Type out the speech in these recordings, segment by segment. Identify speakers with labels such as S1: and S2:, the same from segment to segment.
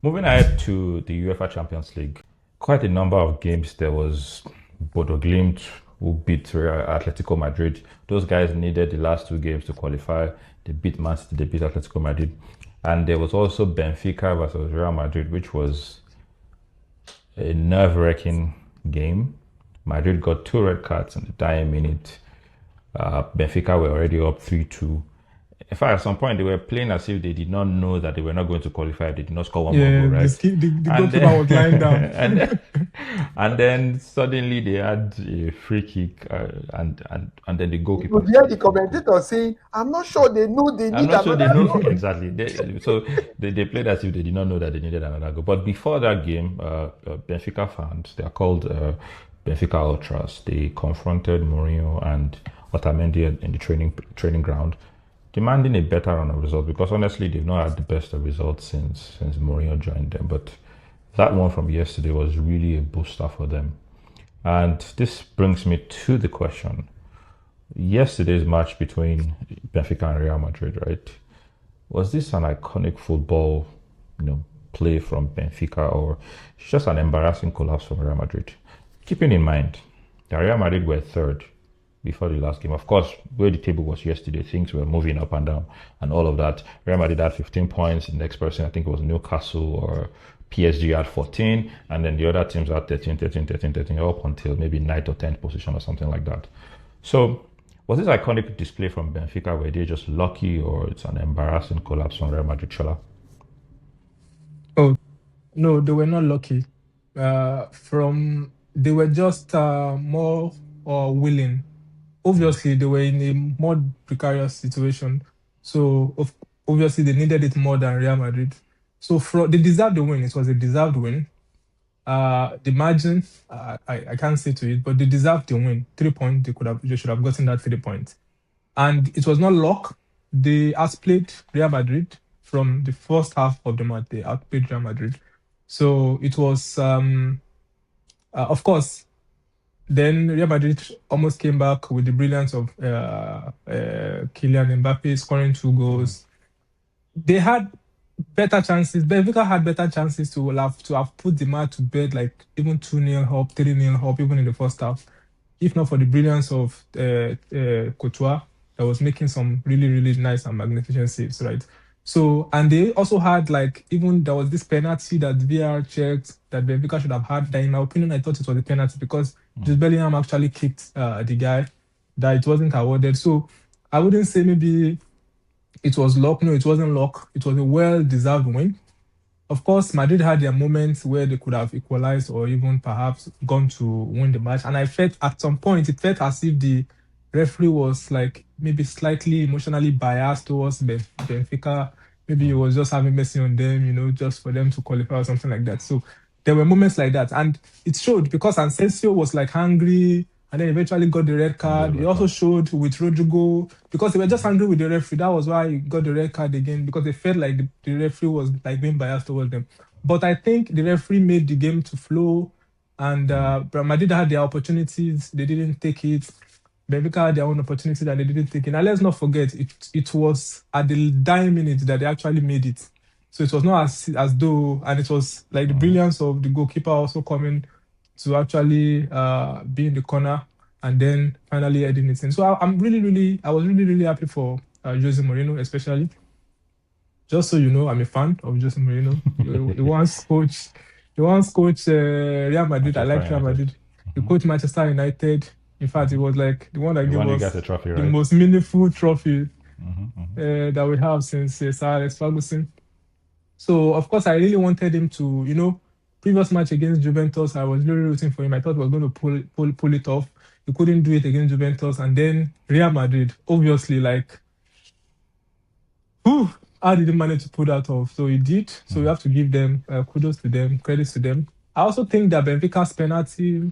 S1: Moving ahead to the UEFA Champions League, quite a number of games. There was Bodo Glimt who beat Real Atletico Madrid. Those guys needed the last two games to qualify. They beat Man City, they beat Atletico Madrid. And there was also Benfica versus Real Madrid, which was a nerve-wracking game. Madrid got two red cards in the dying minute. Benfica were already up 3-2. In fact, at some point, they were playing as if they did not know that they were not going to qualify. They did not score one more goal,
S2: Yeah,
S1: right?
S2: the
S1: And
S2: goalkeeper was lying
S1: then,
S2: down.
S1: and then suddenly they had a free kick, and then the
S3: You
S1: goalkeeper
S3: could hear
S1: scored.
S3: the commentator saying, I'm not sure they know they
S1: I'm
S3: need
S1: not sure they
S3: another
S1: know
S3: goal.
S1: exactly. They played as if they did not know that they needed another goal. But before that game, Benfica fans, they are called Benfica Ultras. They confronted Mourinho and Otamendi in the training ground, demanding a better run of results because honestly, they've not had the best of results since Mourinho joined them. But that one from yesterday was really a booster for them. And this brings me to the question: yesterday's match between Benfica and Real Madrid, right? Was this an iconic football, play from Benfica, or just an embarrassing collapse from Real Madrid? Keeping in mind that Real Madrid were third before the last game. Of course, where the table was yesterday, things were moving up and down and all of that. Real Madrid had 15 points. The next person, I think it was Newcastle or PSG had 14. And then the other teams had 13, 13, 13, 13, up until maybe 9th or 10th position or something like that. So, was this iconic display from Benfica where they're just lucky or it's an embarrassing collapse from Real Madrid, Chola?
S2: Oh, no, they were not lucky. They were just more willing. Obviously, they were in a more precarious situation. So, obviously, they needed it more than Real Madrid. So, they deserved the win. It was a deserved win. The margin, I can't say to it, but they deserved the win. 3 points, they should have gotten that 3 points. And it was not luck. They outplayed Real Madrid from the first half of the match. They outplayed Real Madrid. So it was, of course, then Real Madrid almost came back with the brilliance of Kylian Mbappe scoring two
S1: Mm-hmm.
S2: goals. They had better chances. Benfica had better chances to have put the match to bed, like even 2-0 up, 3-0 up, even in the first half. If not for the brilliance of Courtois, that was making some really, really nice and magnificent saves, right? So, and they also had like, even there was this penalty that VR checked that Benfica should have had. That, in my opinion, I thought it was a penalty because Jude Bellingham actually kicked the guy, that it wasn't awarded. So, I wouldn't say maybe it was luck. No, it wasn't luck. It was a well-deserved win. Of course, Madrid had their moments where they could have equalized or even perhaps gone to win the match. And I felt at some point, it felt as if the referee was like maybe slightly emotionally biased towards Benfica. Maybe he was just having mercy on them, just for them to qualify or something like that. So there were moments like that. And it showed because Asensio was like hungry and then eventually got the red
S1: And got
S2: card.
S1: a
S2: It
S1: red
S2: also
S1: card.
S2: showed with Rodrigo because they were just angry with the referee. That was why he got the red card again because they felt like the referee was like being biased towards them. But I think the referee made the game to flow, and Madrid had their opportunities. They didn't take it. Benfica had their own opportunities that they didn't take it. And let's not forget, it was at the dying minute that they actually made it. So it was not as though, and it was like the
S1: Mm-hmm.
S2: brilliance of the goalkeeper also coming to actually be in the corner and then finally heading it in. So I was really, really happy for Jose Mourinho, especially. Just so you know, I'm a fan of Jose Mourinho. He once coached Real Madrid. I
S1: Manchester
S2: like Real
S1: United.
S2: Madrid. He
S1: Mm-hmm.
S2: coached Manchester United. In fact, it
S1: Mm-hmm.
S2: was like the one that
S1: The
S2: gave
S1: one you got
S2: us
S1: the trophy,
S2: the
S1: right?
S2: most meaningful trophy
S1: Mm-hmm.
S2: that we have since Sir Alex Ferguson. So, of course, I really wanted him to, previous match against Juventus, I was really rooting for him. I thought he was going to pull it off. He couldn't do it against Juventus. And then Real Madrid, obviously, like, whew, how did he manage to pull that off? So he did. So we
S1: Mm-hmm.
S2: have to give them kudos to them, credits to them. I also think that Benfica's penalty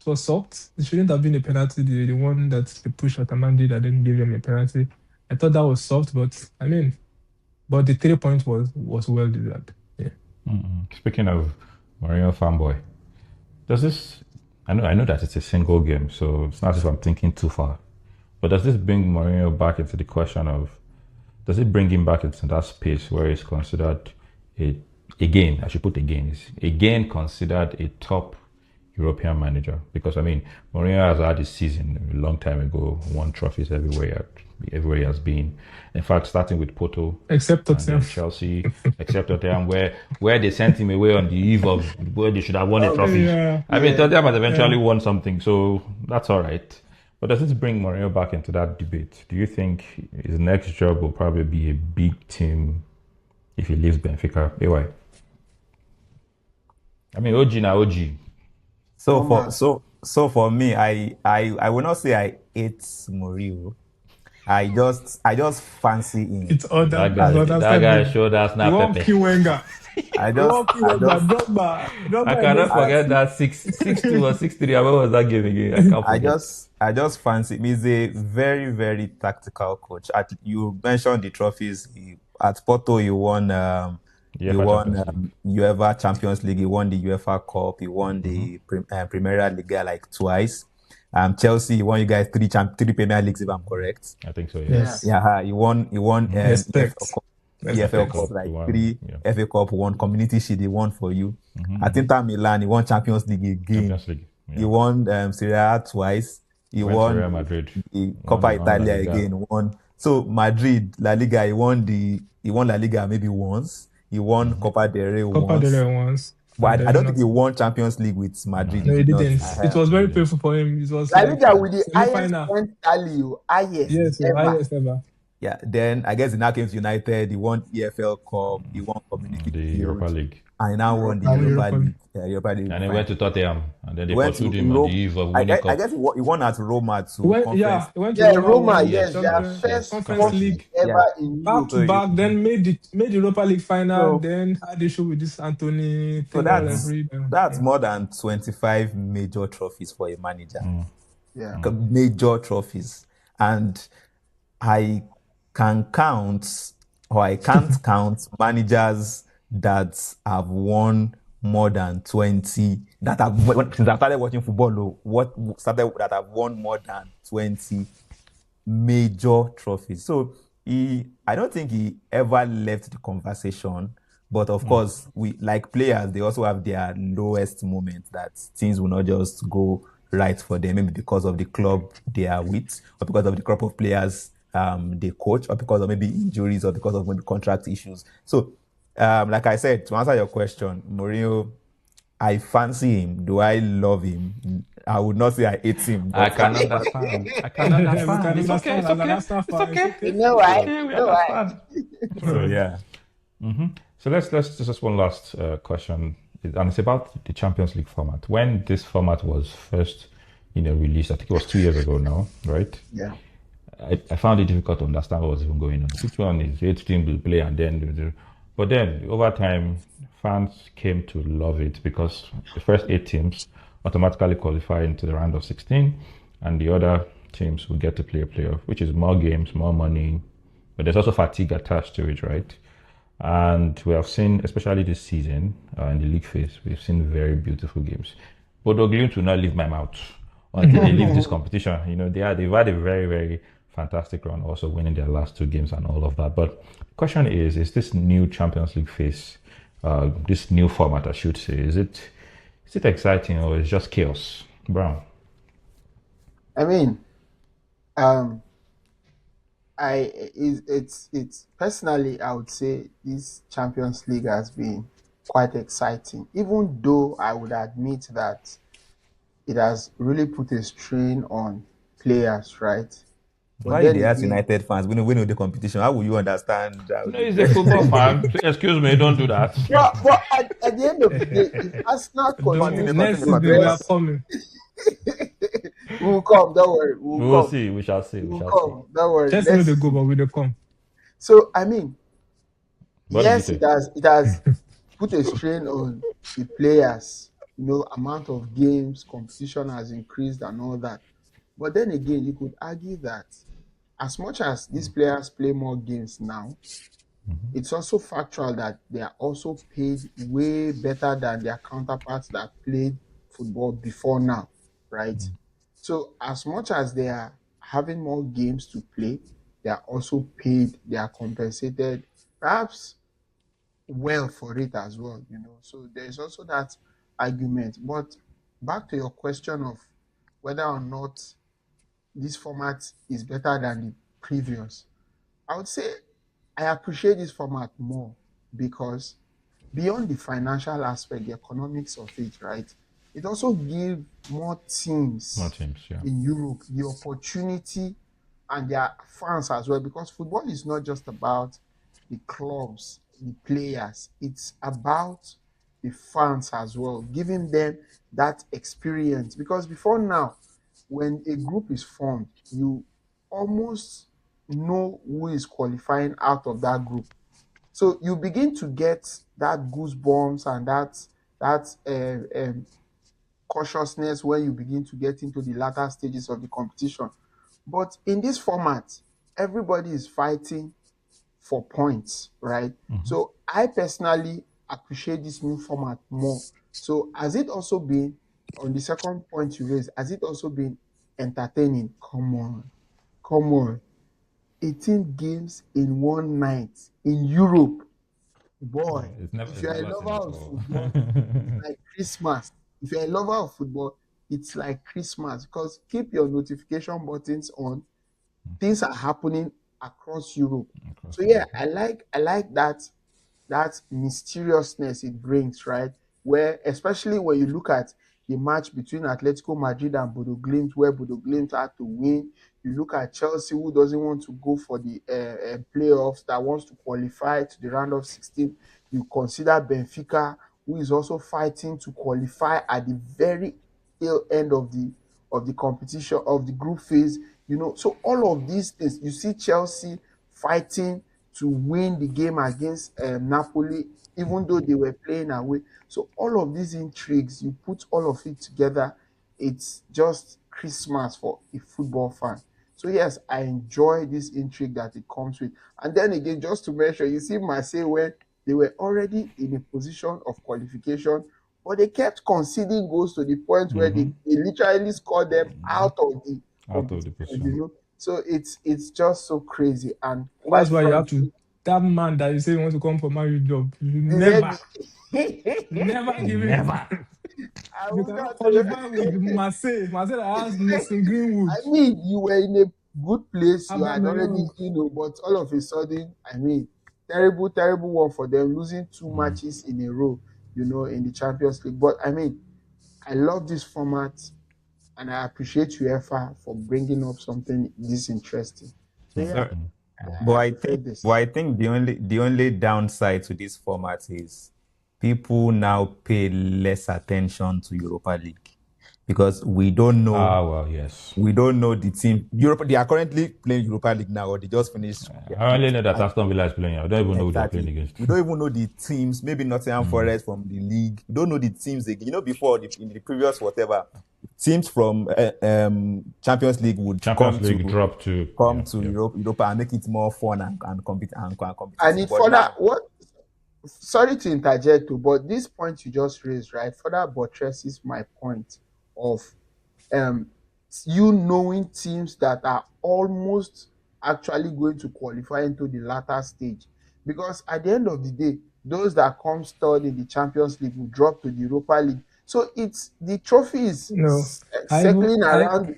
S2: was soft. It shouldn't have been a penalty. The one that they pushed at Amandi that didn't give him a penalty. I thought that was soft, but I mean, but the 3 points was well deserved. Yeah.
S1: Speaking of Mourinho fanboy, does this? I know that it's a single game, so it's not as if I'm thinking too far. But does this bring Mourinho back into the question of? Does it bring him back into that space where he's considered a again, I should put again, is again considered a top European manager because I mean Mourinho has had his season a long time ago, won trophies everywhere he has been. In fact, starting with Porto
S2: Except
S1: and then
S2: Tottenham.
S1: Chelsea, except Tottenham, where they sent him away on the eve of where they should have won a trophy.
S2: Yeah.
S1: I mean, Tottenham has eventually
S2: Yeah.
S1: won something, so that's all right. But does this bring Mourinho back into that debate? Do you think his next job will probably be a big team if he leaves Benfica? AY. I mean, OG na OG.
S4: So for me, I will not say I hate Mourinho. I just fancy him.
S2: It's other.
S1: That guy showed us
S2: You
S1: now
S2: want
S1: Pepe.
S2: Kiwenga.
S4: I
S2: You
S4: just
S2: want Kiwenga. Drogba.
S1: I cannot forget that 6-2 or 6-3. What was that game again? I can't forget.
S4: I just fancy him. He's a very, very tactical coach. You mentioned the trophies. At Porto, he won UEFA Champions League. He won the UEFA Cup. He won the Premier League like twice. Chelsea, he won you guys three Premier Leagues, if I'm correct.
S1: I think so.
S2: Yes.
S4: Yeah, he won EFL Cup, like
S1: won,
S4: three
S1: yeah.
S4: FA Cup, one Community Shield, he won for you.
S1: Mm-hmm.
S4: At Inter Milan, he won Champions League again.
S1: Champions League. Yeah.
S4: He won Serie A twice. He
S1: Went to Real
S4: won
S1: Madrid.
S4: the Copa Italia
S1: La Liga.
S4: again. So Madrid, La Liga, he won La Liga maybe once. He won Copa del Rey once. But I don't think he won Champions League with Madrid.
S2: No, he didn't. It was very painful for him. It was
S3: La Liga with the
S2: semi-final.
S3: highest tally, highest
S2: Yes,
S3: ever.
S2: highest ever.
S4: Yeah, then I guess he now came to United. He won EFL Cup. He won Community
S1: The
S4: Shield,
S1: Europa League.
S4: and he now won the Europa League. Europa League.
S1: And he went to Tottenham. And then they
S4: Went
S1: pursued
S4: to
S1: him
S4: Rome.
S1: on the eve of
S4: I
S1: winning
S4: guess,
S1: cup.
S4: I guess he won at Roma too.
S2: He went to
S3: Roma,
S2: won
S3: yes,
S2: the
S3: their
S2: Champions-
S3: first
S2: Conference
S3: trophy
S2: League.
S3: ever in
S2: Back
S3: Europe.
S2: to back, then made the Europa League final,
S4: So-
S2: then had issue with this Anthony.
S4: So
S2: thing,
S4: that's more than 25 major trophies for a manager.
S3: Yeah.
S4: Major trophies. And I can't count managers that have won more than 20 that since I started watching football, that have won more than 20 major trophies. So I don't think he ever left the conversation. But of course, we like players, they also have their lowest moments that things will not just go right for them, maybe because of the club they are with, or because of the crop of players they coach, or because of maybe injuries, or because of maybe contract issues. So, like I said, to answer your question, Mourinho, I fancy him. Do I love him? I would not say I hate him.
S1: I can understand. It's okay. It's okay.
S3: You know why?
S1: We understand.
S4: So, yeah.
S1: So let's just one last question, and it's about the Champions League format. When this format was first, released, I think it was 2 years ago now, right?
S3: Yeah.
S1: I found it difficult to understand what was even going on. Which one is 8 teams will play, and then, but then over time, fans came to love it because the first 8 teams automatically qualify into the round of 16, and the other teams will get to play a playoff, which is more games, more money, but there's also fatigue attached to it, right? And we have seen, especially this season, in the league phase, we've seen very beautiful games. But Glimt will not leave my mouth until they leave this competition. They've had a very, very fantastic run, also winning their last 2 games and all of that. But the question is this new Champions League phase, this new format, I should say, is it exciting or is it just chaos? Brown?
S3: I mean, it's personally, I would say this Champions League has been quite exciting, even though I would admit that it has really put a strain on players, right? But
S4: Why
S3: then
S4: they ask
S3: again-
S4: United fans when we know the competition? How will you understand that?
S1: No, he's a football fan. Excuse me, don't do that.
S3: But at the end of the day, if Arsenal continue
S2: Next
S3: to
S2: season we are
S3: progress,
S2: coming.
S3: we will come. Don't worry, we
S1: We
S3: will
S1: will
S3: come.
S1: see. We shall see.
S3: We
S1: We
S3: will
S1: shall
S3: come. Don't worry.
S2: Just
S3: Let's
S2: know they go, but we don't come.
S3: So I mean,
S1: What
S3: yes,
S1: did you
S3: it has put a strain on the players. Amount of games, competition has increased and all that. But then again, you could argue that as much as these players play more games now, it's also factual that they are also paid way better than their counterparts that played football before now, right? So as much as they are having more games to play, they are also paid, they are compensated. Perhaps well for it as well, So there's also that argument. But back to your question of whether or not this format is better than the previous, I would say I appreciate this format more because beyond the financial aspect, the economics of it, right? It also gives more
S1: More
S3: teams
S1: teams, yeah.
S3: in Europe the opportunity and their fans as well, because football is not just about the clubs, the players, it's about the fans as well, giving them that experience. Because before now, when a group is formed, you almost know who is qualifying out of that group. So you begin to get that goosebumps and that cautiousness when you begin to get into the latter stages of the competition. But in this format, everybody is fighting for points, right? So I personally appreciate this new format more. So has it also been, on the second point you raised, has it also been entertaining? Come on. 18 games in one night in Europe. Boy,
S1: It's
S3: if you're a
S1: never seen
S3: lover of
S1: before.
S3: football, it's like Christmas. If you're a lover of football, it's like Christmas, because keep your notification buttons on. Things are happening across Europe. So yeah, I like that mysteriousness it brings, right? Where, especially when you look at the match between Atletico Madrid and Bodo Glimt, where Bodo Glimt had to win. You look at Chelsea, who doesn't want to go for the playoffs, that wants to qualify to the round of 16. You consider Benfica, who is also fighting to qualify at the very tail end of the competition, of the group phase. So all of these things, you see Chelsea fighting to win the game against Napoli, even though they were playing away. So all of these intrigues, you put all of it together, it's just Christmas for a football fan. So yes, I enjoy this intrigue that it comes with. And then again, just to mention, you see Marseille, when they were already in a position of qualification, but they kept conceding goals to the point where they literally scored them out of the
S1: Out of the
S3: competition.
S1: position.
S3: So it's just so crazy. And quite
S2: That's why you have to.
S3: frankly,
S2: That man that you say you want to come for marriage job, you
S3: let
S2: never
S3: me
S2: give
S1: Never.
S2: him.
S3: I
S2: You
S3: will
S2: cannot
S3: not
S2: qualify with Marseille. Marseille that has Mason Greenwood,
S3: I mean, you were in a good place. You had already,
S2: Aubameyang.
S3: but all of a sudden, terrible, terrible one for them, losing two matches in a row, in the Champions League. But I love this format, and I appreciate UEFA for bringing up something this interesting. So yeah,
S4: So, but
S3: I
S4: I
S3: prefer
S4: think,
S3: this.
S4: but I think the only downside to this format is people now pay less attention to Europa League because we don't know
S1: Well, yes.
S4: the team. They are currently playing Europa League now, or they just finished.
S1: I only know that Aston Villa is playing. I don't even know who they're playing
S4: Exactly.
S1: against.
S4: We don't even know the teams. Maybe Nottingham Forest from the league. We don't know the teams again. Before in the previous whatever, teams from Champions League would
S1: Champions League drop to
S4: Europa and make it more fun and compete and
S3: And
S4: competitive.
S3: it
S4: But
S3: further,
S4: now,
S3: sorry to interject, but this point you just raised, right, further buttresses my point of you knowing teams that are almost actually going to qualify into the latter stage. Because at the end of the day, those that come third in the Champions League will drop to the Europa League. So it's the trophy is
S2: No,
S3: circling around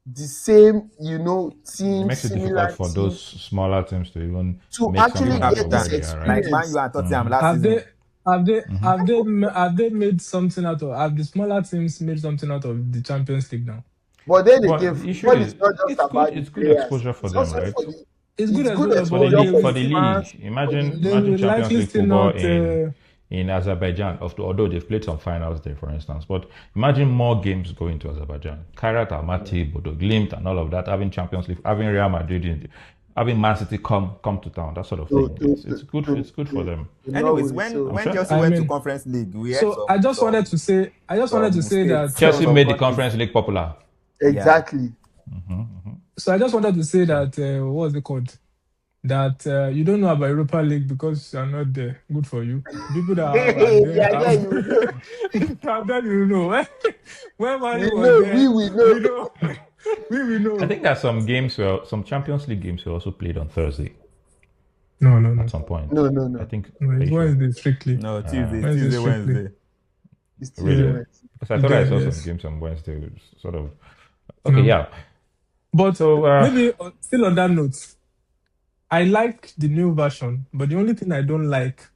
S3: the same,
S1: It
S3: teams,
S1: makes it difficult
S3: similar
S1: for those
S3: teams,
S1: smaller teams to even
S3: to
S1: make
S3: actually
S1: something out
S3: get
S1: of
S3: this
S1: where they are, right?
S4: like Man
S3: experience.
S4: U and Tottenham last
S2: have
S4: season.
S2: they have they made something out of? Have the smaller teams made something out of the Champions League now?
S3: But then
S1: But
S3: again,
S1: the issue
S3: football is
S1: is,
S3: not just
S1: it's good.
S3: about the
S1: It's good
S3: players.
S1: exposure for
S3: It's
S1: them,
S3: also
S1: right?
S2: It's good
S3: it's good
S2: exposure,
S1: For the
S2: but they
S3: exposure
S1: league,
S3: for
S2: will
S1: for
S3: the
S1: the
S3: fans,
S1: league,
S3: for the
S1: imagine
S2: they
S3: league.
S2: will
S1: Champions
S2: likely
S1: League
S2: still
S1: football
S2: not.
S1: in Azerbaijan. Although they've played some finals there, for instance. But imagine more games going to Azerbaijan. Kairat Almaty, Bodo Glimt, and all of that, having Champions League, having Real Madrid, having Man City come to town, that sort of
S3: to
S1: thing.
S3: to
S1: It's
S3: to
S1: good.
S3: to,
S1: It's good for
S3: to,
S1: them.
S3: to
S4: Anyways,
S3: Norway.
S4: when
S3: So
S4: when
S1: sure.
S4: Chelsea
S2: I
S4: went to
S2: mean,
S4: Conference League, we had
S2: so I just wanted to say
S4: some
S2: that.
S4: mistakes,
S1: Chelsea
S4: some
S1: made the
S4: countries.
S1: Conference League popular.
S4: Yeah.
S3: exactly.
S2: So I just wanted to say that what's it called? That you don't know about Europa League because you're not there. Good for you. People that are there
S3: Yeah, yeah, you know.
S2: have that you know. When
S3: We
S2: Manu was
S3: know, we
S2: there,
S3: will
S2: we
S3: know.
S2: know. We will
S1: I
S2: know.
S1: think that some Champions League games were also played on Thursday.
S2: No.
S1: at some point.
S3: No.
S1: I think.
S2: No,
S1: Are
S2: it's
S1: you sure?
S2: Wednesday strictly.
S4: No, Tuesday,
S2: Wednesday strictly.
S4: Wednesday.
S3: It's still
S1: Really?
S3: Wednesday.
S1: Because I thought I saw
S2: Yes.
S1: some games on Wednesday. Sort of. Okay,
S2: No.
S1: yeah.
S2: But
S1: So
S2: maybe still on that note, I like the new version, but the only thing I don't like,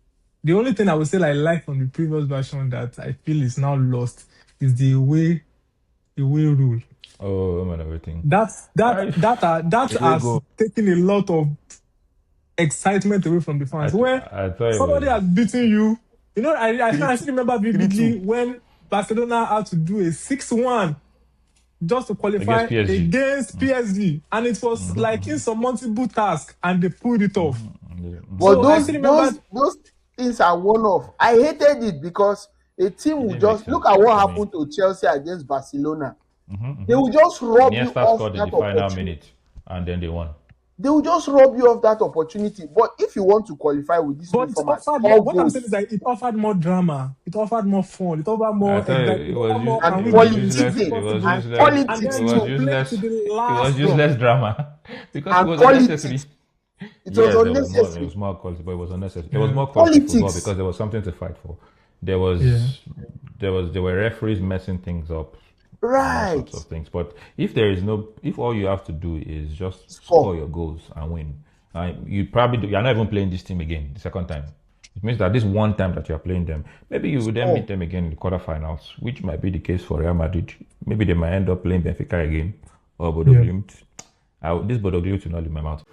S2: the only thing I would say I like from the previous version that I feel is now lost is the away rule.
S1: and everything.
S2: That has
S4: go.
S2: taken a lot of excitement away from the fans. Where
S1: I thought it
S2: somebody
S1: was-
S2: has beaten you, I still remember vividly
S4: 3-2.
S2: when Barcelona had to do a 6-1 just to qualify against PSG, and it was like insurmountable task, and they pulled it off.
S3: But
S2: So I still remember
S3: those things are one-off. I hated it because a team will
S1: didn't
S3: just
S1: make
S3: look
S1: sense
S3: at what
S1: to me.
S3: happened to Chelsea against Barcelona. They will just rob you
S1: Iniesta
S3: off
S1: scored in
S3: that
S1: the final
S3: opportunity.
S1: minute, and then they won.
S3: They will just rob you of that opportunity. But if you want to qualify with this
S2: But
S3: new
S2: it
S3: format,
S2: offered
S3: all
S2: what I'm
S3: goals.
S2: saying is that it offered more drama, it offered more fun, it offered more
S1: I thought
S2: excitement,
S1: it was
S2: more
S3: and
S2: and we
S3: quality
S2: did
S1: useless.
S2: it
S1: It was
S2: possible.
S1: useless.
S3: quality
S2: And then
S1: It
S2: you
S1: was
S2: play
S1: useless.
S2: to the
S1: It
S2: last
S1: was useless drama because
S3: and
S1: it was
S3: quality.
S1: unnecessary.
S3: It was
S1: Yes,
S3: unnecessary.
S1: It was more quality, but it was unnecessary. There was more quality football
S3: Politics.
S1: because there was something to fight for. There was, there were referees messing things up, all
S3: Right.
S1: sorts of things. But if all you have to do is just
S3: Score.
S1: score your goals and win, you're not even playing this team again the second time. It means that this one time that you are playing them, maybe you will then meet them again in the quarterfinals, which might be the case for Real Madrid. Maybe they might end up playing Benfica again or Bodo Glimt. This Bodo Glimt will not leave my mouth.